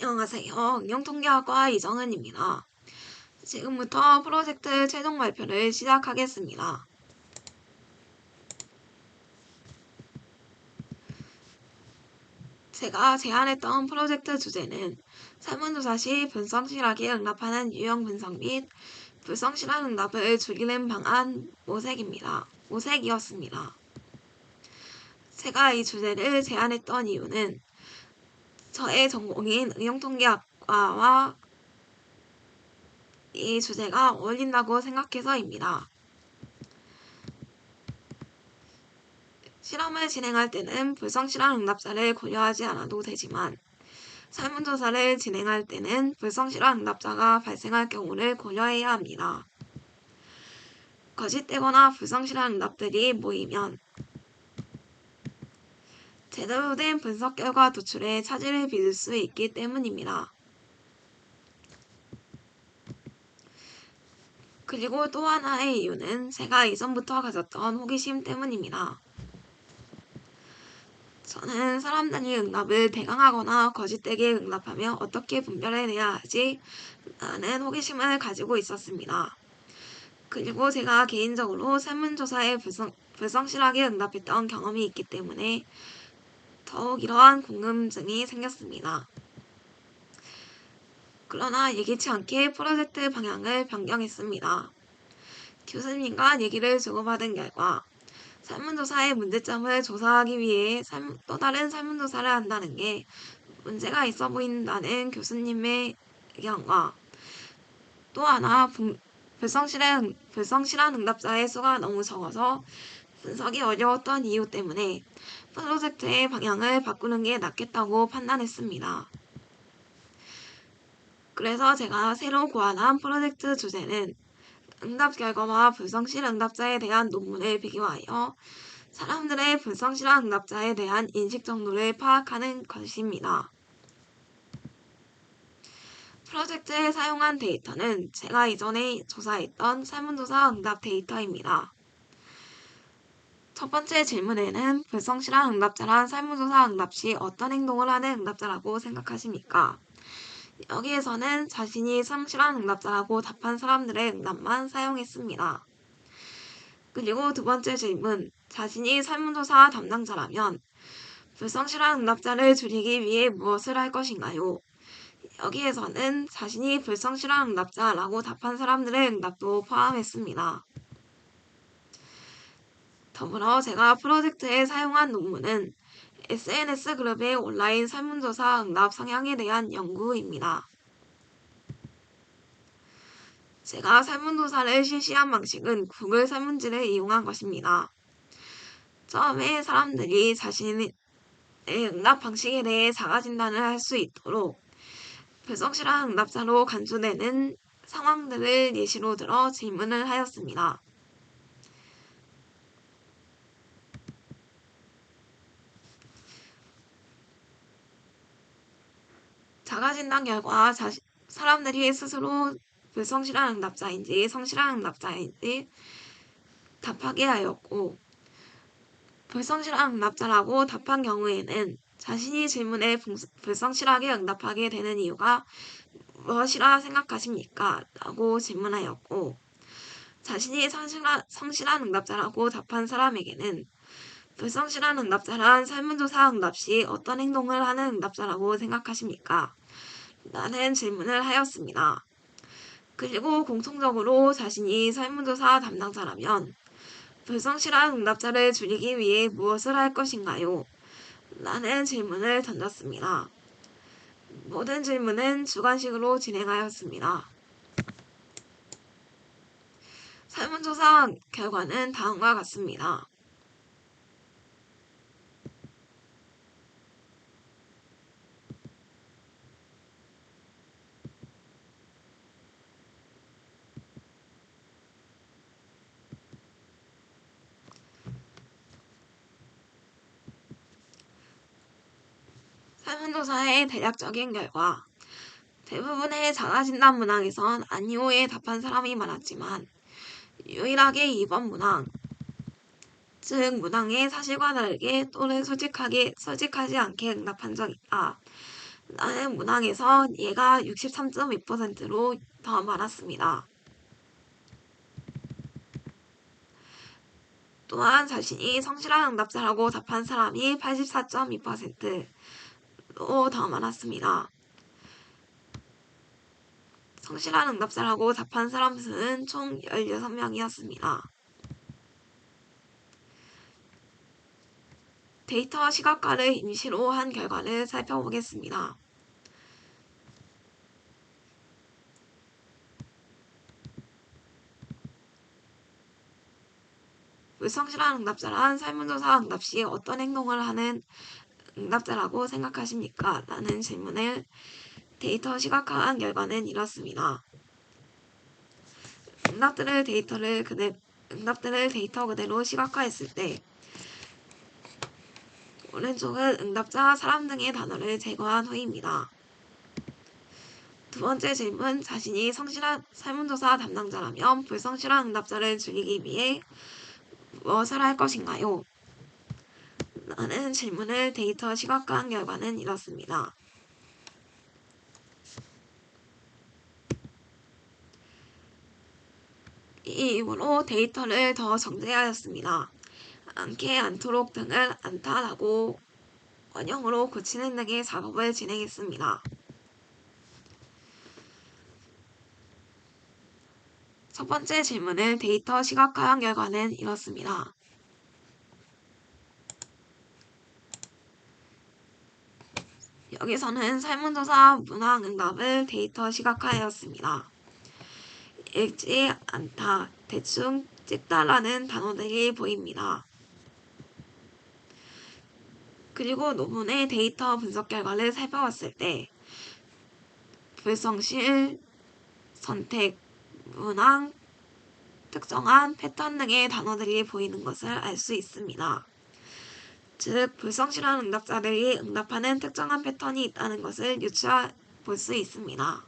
안녕하세요. 응용통계학과 이정은입니다. 지금부터 프로젝트 최종 발표를 시작하겠습니다. 제가 제안했던 프로젝트 주제는 설문조사 시 불성실하게 응답하는 유형 분석 및 불성실한 응답을 줄이는 방안 모색이었습니다. 제가 이 주제를 제안했던 이유는 저의 전공인 응용통계학과와 이 주제가 어울린다고 생각해서입니다. 실험을 진행할 때는 불성실한 응답자를 고려하지 않아도 되지만 설문조사를 진행할 때는 불성실한 응답자가 발생할 경우를 고려해야 합니다. 거짓되거나 불성실한 응답들이 모이면 제대로 된 분석 결과 도출에 차질을 빚을 수 있기 때문입니다. 그리고 또 하나의 이유는 제가 이전부터 가졌던 호기심 때문입니다. 저는 사람들이 응답을 대강하거나 거짓되게 응답하며 어떻게 분별해내야 하지? 라는 호기심을 가지고 있었습니다. 그리고 제가 개인적으로 설문조사에 불성실하게 응답했던 경험이 있기 때문에 더욱 이러한 궁금증이 생겼습니다. 그러나 예기치 않게 프로젝트 방향을 변경했습니다. 교수님과 얘기를 주고받은 결과 설문조사의 문제점을 조사하기 위해 또 다른 설문조사를 한다는 게 문제가 있어 보인다는 교수님의 의견과 또 하나 불성실한 응답자의 수가 너무 적어서 분석이 어려웠던 이유 때문에 프로젝트의 방향을 바꾸는 게 낫겠다고 판단했습니다. 그래서 제가 새로 고안한 프로젝트 주제는 응답 결과와 불성실 응답자에 대한 논문을 비교하여 사람들의 불성실한 응답자에 대한 인식 정도를 파악하는 것입니다. 프로젝트에 사용한 데이터는 제가 이전에 조사했던 설문조사 응답 데이터입니다. 첫 번째 질문에는 불성실한 응답자란 설문조사 응답 시 어떤 행동을 하는 응답자라고 생각하십니까? 여기에서는 자신이 성실한 응답자라고 답한 사람들의 응답만 사용했습니다. 그리고 두 번째 질문, 자신이 설문조사 담당자라면 불성실한 응답자를 줄이기 위해 무엇을 할 것인가요? 여기에서는 자신이 불성실한 응답자라고 답한 사람들의 응답도 포함했습니다. 더불어 제가 프로젝트에 사용한 논문은 SNS 그룹의 온라인 설문조사 응답 성향에 대한 연구입니다. 제가 설문조사를 실시한 방식은 구글 설문지를 이용한 것입니다. 처음에 사람들이 자신의 응답 방식에 대해 자가진단을 할 수 있도록 불성실한 응답자로 간주되는 상황들을 예시로 들어 질문을 하였습니다. 자가진단 결과 사람들이 스스로 불성실한 응답자인지 성실한 응답자인지 답하게 하였고 불성실한 응답자라고 답한 경우에는 자신이 질문에 불성실하게 응답하게 되는 이유가 무엇이라 생각하십니까? 라고 질문하였고 자신이 성실한 응답자라고 답한 사람에게는 불성실한 응답자란 설문조사 응답 시 어떤 행동을 하는 응답자라고 생각하십니까? 라는 질문을 하였습니다. 그리고 공통적으로 자신이 설문조사 담당자라면 불성실한 응답자를 줄이기 위해 무엇을 할 것인가요? 라는 질문을 던졌습니다. 모든 질문은 주관식으로 진행하였습니다. 설문조사 결과는 다음과 같습니다. 설문조사의 대략적인 결과 대부분의 자가진단 문항에선 아니오에 답한 사람이 많았지만 유일하게 2번 문항, 즉 문항의 사실과 다르게 또는 솔직하지 않게 응답한 적이 있다 라는 문항에서 얘가 63.2%로 더 많았습니다. 또한 자신이 성실한 응답자라고 답한 사람이 84.2%로 더 많았습니다. 성실한 응답자라고 답한 사람 수는 총 16명이었습니다. 데이터 시각화를 임시로 한 결과를 살펴보겠습니다. 불성실한 응답자란 설문조사 응답 시 어떤 행동을 하는 응답자라고 생각하십니까? 라는 질문을 데이터 시각화한 결과는 이렇습니다. 응답들을 데이터 그대로 시각화했을 때 오른쪽은 응답자, 사람 등의 단어를 제거한 후입니다. 두 번째 질문, 자신이 성실한 설문조사 담당자라면 불성실한 응답자를 줄이기 위해 무엇을 할 것인가요? 라는 질문을 데이터 시각화한 결과는 이렇습니다. 이 이유로 데이터를 더 정제하였습니다. 않게 않도록 등을 안타하고 원형으로 고치는 등의 작업을 진행했습니다. 첫 번째 질문을 데이터 시각화한 결과는 이렇습니다. 여기서는 설문조사 문항응답을 데이터 시각화하였습니다. 읽지 않다, 대충 찍다라는 단어들이 보입니다. 그리고 논문의 데이터 분석 결과를 살펴봤을 때 불성실, 선택, 문항, 특정한 패턴 등의 단어들이 보이는 것을 알 수 있습니다. 즉, 불성실한 응답자들이 응답하는 특정한 패턴이 있다는 것을 유추해 볼 수 있습니다.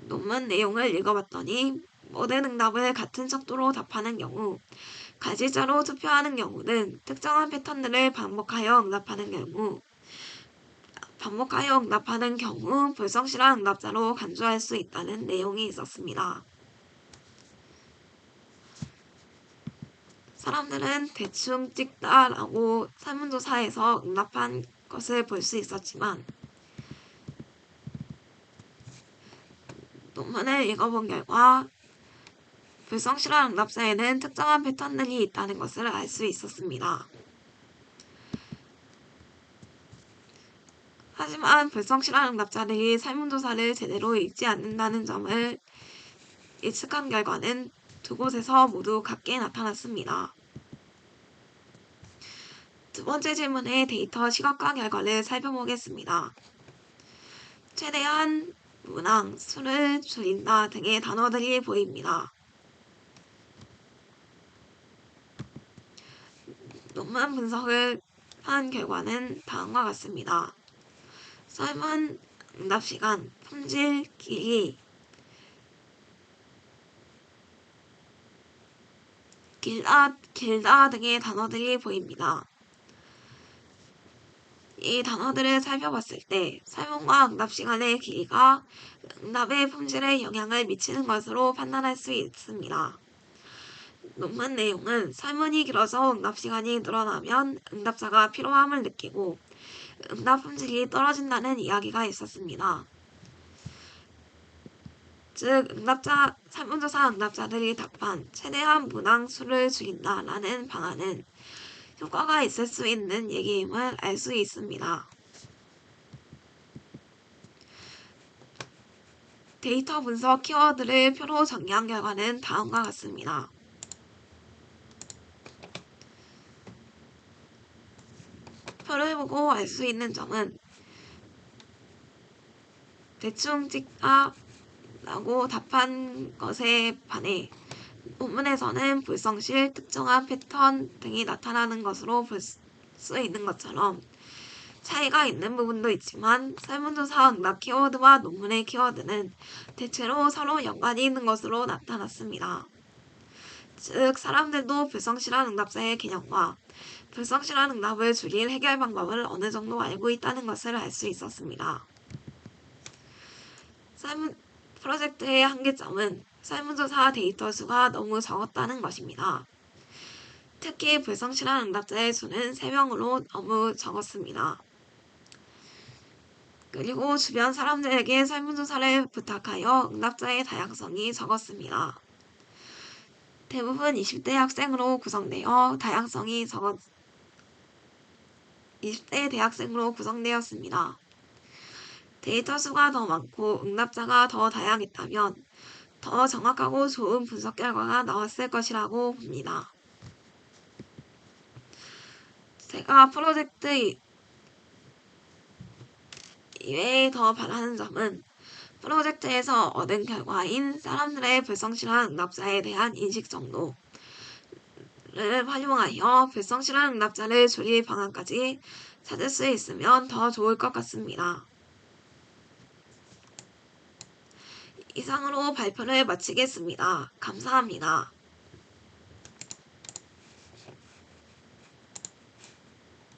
논문 내용을 읽어봤더니 모든 응답을 같은 척도로 답하는 경우, 가지자로 투표하는 경우는 특정한 패턴들을 반복하여 응답하는 경우 불성실한 응답자로 간주할 수 있다는 내용이 있었습니다. 사람들은 대충 찍다라고 설문조사에서 응답한 것을 볼 수 있었지만 논문을 읽어본 결과 불성실한 응답자에는 특정한 패턴들이 있다는 것을 알 수 있었습니다. 하지만 불성실한 응답자들이 설문조사를 제대로 읽지 않는다는 점을 예측한 결과는 두 곳에서 모두 같게 나타났습니다. 두 번째 질문의 데이터 시각화 결과를 살펴보겠습니다. 최대한, 문항, 수를 줄인다 등의 단어들이 보입니다. 논문 분석을 한 결과는 다음과 같습니다. 설문, 응답 시간, 품질, 길이, 길다 등의 단어들이 보입니다. 이 단어들을 살펴봤을 때 설문과 응답 시간의 길이가 응답의 품질에 영향을 미치는 것으로 판단할 수 있습니다. 논문 내용은 설문이 길어서 응답 시간이 늘어나면 응답자가 피로함을 느끼고 응답 품질이 떨어진다는 이야기가 있었습니다. 즉, 설문조사 응답자들이 답한 최대한 문항 수를 줄인다라는 방안은 효과가 있을 수 있는 얘기임을 알 수 있습니다. 데이터 분석 키워드를 표로 정리한 결과는 다음과 같습니다. 표를 보고 알 수 있는 점은 대충 찍다 라고 답한 것에 반해 논문에서는 불성실, 특정한 패턴 등이 나타나는 것으로 볼 수 있는 것처럼 차이가 있는 부분도 있지만 설문조사 응답 키워드와 논문의 키워드는 대체로 서로 연관이 있는 것으로 나타났습니다. 즉 사람들도 불성실한 응답자의 개념과 불성실한 응답을 줄일 해결 방법을 어느 정도 알고 있다는 것을 알 수 있었습니다. 프로젝트의 한계점은 설문조사 데이터 수가 너무 적었다는 것입니다. 특히 불성실한 응답자의 수는 3명으로 너무 적었습니다. 그리고 주변 사람들에게 설문조사를 부탁하여 응답자의 다양성이 적었습니다. 대부분 20대 학생으로 구성되어 20대 대학생으로 구성되었습니다. 데이터 수가 더 많고 응답자가 더 다양했다면 더 정확하고 좋은 분석 결과가 나왔을 것이라고 봅니다. 제가 프로젝트 이외에 더 바라는 점은 프로젝트에서 얻은 결과인 사람들의 불성실한 응답자에 대한 인식 정도를 활용하여 불성실한 응답자를 줄일 방안까지 찾을 수 있으면 더 좋을 것 같습니다. 이상으로 발표를 마치겠습니다. 감사합니다.